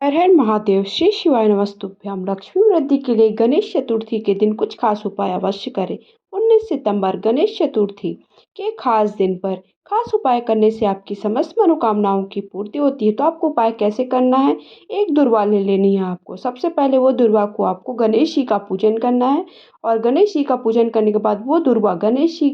हर हर महादेव श्री शिवाय नमस्तुभ्यम। लक्ष्मी वृद्धि के लिए गणेश चतुर्थी के दिन कुछ खास उपाय अवश्य करें। 19 सितंबर गणेश चतुर्थी के खास दिन पर खास उपाय करने से आपकी समस्त मनोकामनाओं की पूर्ति होती है। तो आपको उपाय कैसे करना है? एक दुर्वा ले लेनी है आपको। सबसे पहले वो दुर्वा को आपको गणेश जी का पूजन करना है और गणेश जी का पूजन करने के बाद वो दुर्वा गणेश जी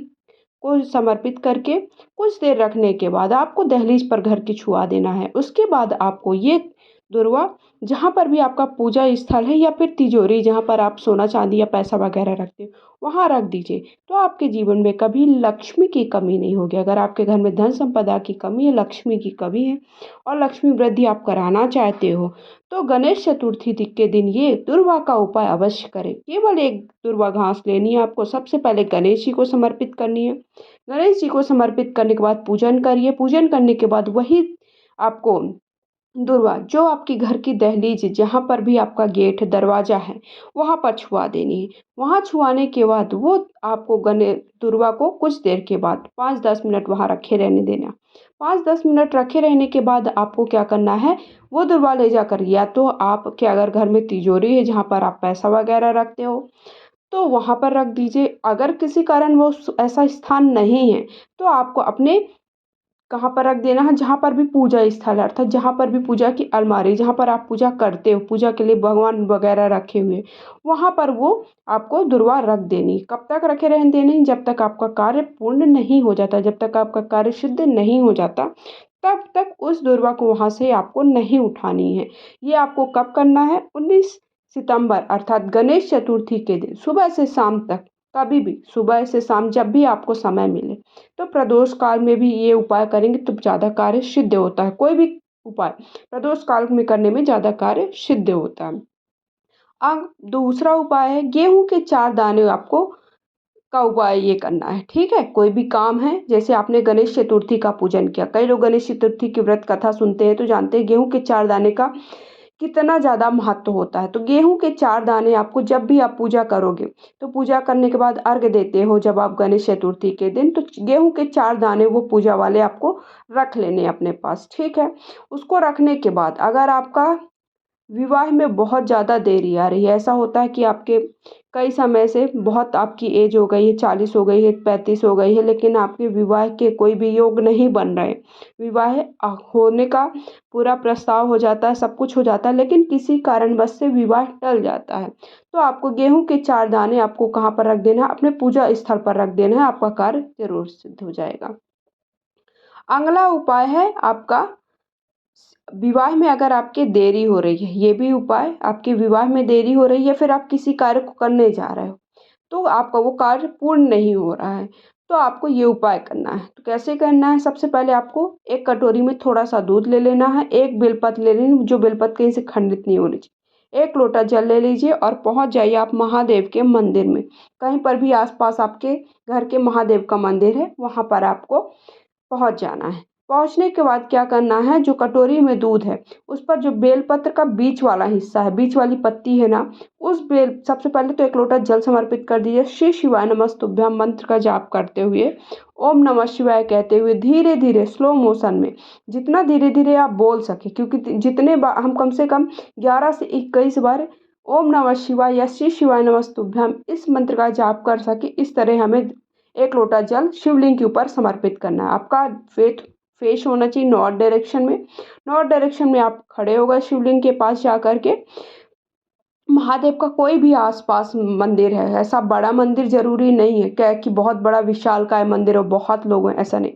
को समर्पित करके कुछ देर रखने के बाद आपको दहलीज पर घर की छुआ देना है। उसके बाद आपको ये दुर्वा जहाँ पर भी आपका पूजा स्थल है या फिर तिजोरी जहाँ पर आप सोना चांदी या पैसा वगैरह रखते हो वहाँ रख दीजिए। तो आपके जीवन में कभी लक्ष्मी की कमी नहीं होगी। अगर आपके घर में धन संपदा की कमी है, लक्ष्मी की कमी है और लक्ष्मी वृद्धि आप कराना चाहते हो तो गणेश चतुर्थी के दिन ये दुर्वा का उपाय अवश्य करें। केवल एक दुर्वा घास लेनी है आपको। सबसे पहले गणेश जी को समर्पित करनी है। गणेश जी को समर्पित करने के बाद पूजन करिए। पूजन करने के बाद वही आपको दुर्वा जो आपकी घर की दहलीज जहाँ पर भी आपका गेट दरवाजा है वहाँ पर छुआ देनी है। वहाँ छुआने के बाद वो आपको गणे दुर्वा को कुछ देर के बाद 5-10 मिनट वहाँ रखे रहने देना। 5-10 मिनट रखे रहने के बाद आपको क्या करना है, वो दुर्वा ले जाकर या तो आपके अगर घर में तिजोरी है जहाँ पर आप पैसा वगैरह रखते हो तो वहाँ पर रख दीजिए। अगर किसी कारण वो ऐसा स्थान नहीं है तो आपको अपने कहाँ पर रख देना है, जहाँ पर भी पूजा स्थल है अर्थात जहाँ पर भी पूजा की अलमारी जहाँ पर आप पूजा करते हो, पूजा के लिए भगवान वगैरह रखे हुए वहाँ पर वो आपको दुर्वा रख देनी। कब तक रखे रहने देनी? जब तक आपका कार्य पूर्ण नहीं हो जाता, जब तक आपका कार्य सिद्ध नहीं हो जाता तब तक उस दुर्वा को वहाँ से आपको नहीं उठानी है। ये आपको कब करना है? 19 सितंबर अर्थात गणेश चतुर्थी के दिन सुबह से शाम तक, कभी भी सुबह से शाम जब भी आपको समय मिले। तो प्रदोष काल में भी ये उपाय करेंगे तो ज़्यादा कार्य सिद्ध होता है। कोई भी उपाय प्रदोष काल में करने में ज़्यादा कार्य सिद्ध होता है। अब दूसरा उपाय है गेहूं के 4 दाने आपको का उपाय ये करना है। ठीक है, कोई भी काम है जैसे आपने गणेश चतुर्थी का पूजन किया, कई लोग गणेश चतुर्थी की व्रत कथा सुनते हैं तो जानते हैं गेहूं के 4 दाने का कितना ज़्यादा महत्व होता है। तो गेहूं के 4 दाने आपको जब भी आप पूजा करोगे तो पूजा करने के बाद अर्घ देते हो जब आप गणेश चतुर्थी के दिन, तो गेहूं के 4 दाने वो पूजा वाले आपको रख लेने अपने पास। ठीक है, उसको रखने के बाद अगर आपका विवाह में बहुत ज़्यादा देरी आ रही है, ऐसा होता है कि आपके कई समय से बहुत आपकी एज हो गई है, 40 हो गई है, 35 हो गई है, लेकिन आपके विवाह के कोई भी योग नहीं बन रहे। विवाह होने का पूरा प्रस्ताव हो जाता है, सब कुछ हो जाता है, लेकिन किसी कारणवश से विवाह टल जाता है। तो आपको गेहूं के 4 दाने आपको कहाँ पर रख देना है? अपने पूजा स्थल पर रख देना है। आपका कार्य जरूर सिद्ध हो जाएगा। अगला उपाय है आपका विवाह में अगर आपके देरी हो रही है, ये भी उपाय आपके विवाह में देरी हो रही है, फिर आप किसी कार्य को करने जा रहे हो तो आपका वो कार्य पूर्ण नहीं हो रहा है तो आपको ये उपाय करना है। तो कैसे करना है? सबसे पहले आपको एक कटोरी में थोड़ा सा दूध ले लेना है, एक बेलपत्र ले लेनी जो बेलपत्र कहीं से खंडित नहीं होनी चाहिए, एक लोटा जल ले लीजिए और पहुंच जाइए आप महादेव के मंदिर में। कहीं पर भी आसपास आपके घर के महादेव का मंदिर है वहां पर आपको पहुंच जाना है। पहुंचने के बाद क्या करना है, जो कटोरी में दूध है उस पर जो बेलपत्र का बीच वाला हिस्सा है, बीच वाली पत्ती है ना, उस बेल सबसे पहले तो एक लोटा जल समर्पित कर दीजिए। श्री शिवाय नमस्तुभ्यम मंत्र का जाप करते हुए, ओम नमः शिवाय कहते हुए धीरे धीरे स्लो मोशन में, जितना धीरे धीरे आप बोल सके, क्योंकि जितने बार हम कम से कम 11 से 21 बार ओम नमः शिवाय या श्री शिवाय नमस्तुभ्यम इस मंत्र का जाप कर सके, इस तरह हमें एक लोटा जल शिवलिंग के ऊपर समर्पित करना है। आपका फेस होना चाहिए नॉर्थ डायरेक्शन में। नॉर्थ डायरेक्शन में आप खड़े हो गए शिवलिंग के पास जा कर के। महादेव का कोई भी आसपास मंदिर है, ऐसा बड़ा मंदिर जरूरी नहीं है क्या कि बहुत बड़ा विशालकाय मंदिर हो, बहुत लोग हैं, ऐसा नहीं।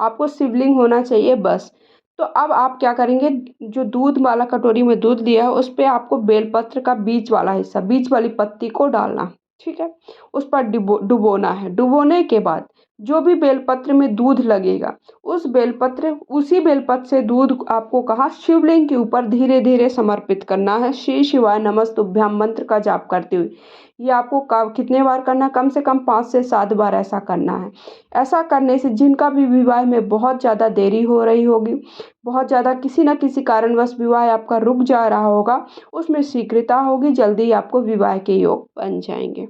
आपको शिवलिंग होना चाहिए बस। तो अब आप क्या करेंगे, जो दूध वाला कटोरी में दूध लिया है उस पे आपको बेलपत्र का बीच वाला हिस्सा, बीच वाली पत्ती को डालना। ठीक है, उस पर डुबोना है। डुबोने के बाद जो भी बेलपत्र में दूध लगेगा उसी बेलपत्र से दूध आपको कहा शिवलिंग के ऊपर धीरे धीरे समर्पित करना है। श्री शिवाय नमस्तुभ्यम मंत्र का जाप करते हुए। ये आपको कितने बार करना है? कम से कम 5 से 7 बार ऐसा करना है। ऐसा करने से जिनका भी विवाह में बहुत ज़्यादा देरी हो रही होगी, बहुत ज़्यादा किसी न किसी कारणवश विवाह आपका रुक जा रहा होगा, उसमें शीघ्रता होगी, जल्दी ही आपको विवाह के योग बन जाएंगे।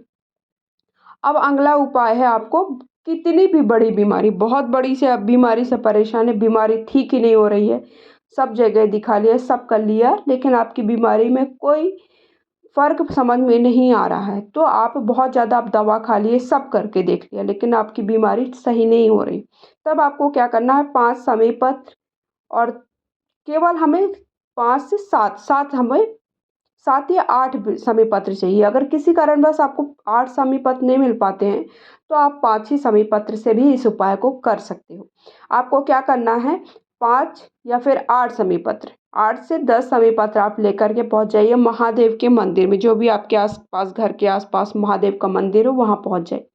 अब अगला उपाय है, आपको कितनी भी बड़ी बीमारी, बहुत बड़ी से बीमारी से परेशान है, बीमारी ठीक ही नहीं हो रही है, सब जगह दिखा लिया, सब कर लिया, लेकिन आपकी बीमारी में कोई फ़र्क समझ में नहीं आ रहा है। तो आप बहुत ज़्यादा आप दवा खा लिए, सब करके देख लिया, लेकिन आपकी बीमारी सही नहीं हो रही। तब आपको क्या करना है, 5 समय पत्र और केवल हमें 5 से 7 7 हमें 7 या 8 समय पत्र चाहिए। अगर किसी कारणवश आपको 8 समय पत्र नहीं मिल पाते हैं, तो आप 5 ही समय पत्र से भी इस उपाय को कर सकते हो। आपको क्या करना है, 5 या फिर 8 समय पत्र, 8 से 10 समय पत्र आप लेकर के पहुँच जाइए महादेव के मंदिर में, जो भी आपके आस-पास, घर के आस-पास महादेव का मंदिर हो, वहाँ पहुँच जाइए।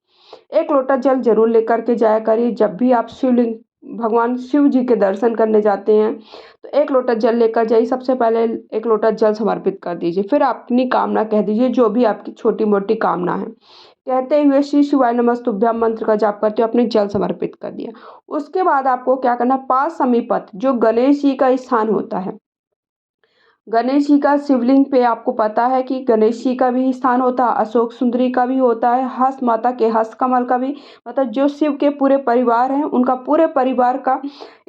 1 लोटा जल ज़रूर लेकर के जाया करिए। जब भी आप शिवलिंग, भगवान शिव जी के दर्शन करने जाते हैं, तो 1 लोटा जल लेकर जाइए। सबसे पहले 1 लोटा जल समर्पित कर दीजिए, फिर अपनी कामना कह दीजिए, जो भी आपकी छोटी-मोटी कामना है। कहते हुए श्री शिवाय नमस्तुभ्यम मंत्र का जाप करते हुए अपने जल समर्पित कर दिया। उसके बाद आपको क्या करना है, 5 समी पत्र, जो गणेश जी का स्थान होता है, गणेश जी का शिवलिंग पे आपको पता है कि गणेश जी का भी स्थान होता है, अशोक सुंदरी का भी होता है, हस्त माता के हस्त कमल का भी, मतलब जो शिव के पूरे परिवार हैं, उनका पूरे परिवार का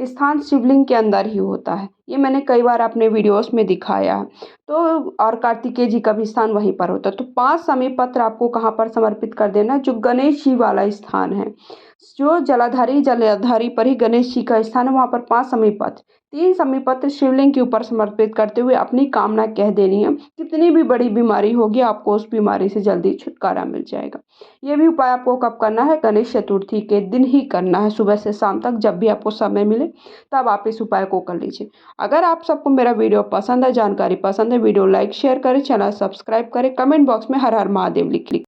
स्थान शिवलिंग के अंदर ही होता है। ये मैंने कई बार अपने वीडियोस में दिखाया है। तो और कार्तिकेय जी का भी स्थान वहीं पर होता है। तो 5 समय पत्र आपको कहाँ पर समर्पित कर देना है, जो गणेश जी वाला स्थान है, जो जलाधारी पर ही गणेश जी का स्थान है, वहाँ पर 5 समय पत्र, 3 समय पत्र शिवलिंग के ऊपर समर्पित करते हुए अपनी कामना कह देनी है। कितनी भी बड़ी बीमारी होगी, आपको उस बीमारी से जल्दी छुटकारा मिल जाएगा। ये भी उपाय आपको कब करना है, गणेश चतुर्थी के दिन ही करना है, सुबह से शाम तक, जब भी आपको समय मिले तब आप इस उपाय को कर लीजिए। अगर आप सबको मेरा वीडियो पसंद है, जानकारी पसंद है, वीडियो लाइक शेयर करें, चैनल सब्सक्राइब करें, कमेंट बॉक्स में हर हर महादेव लिख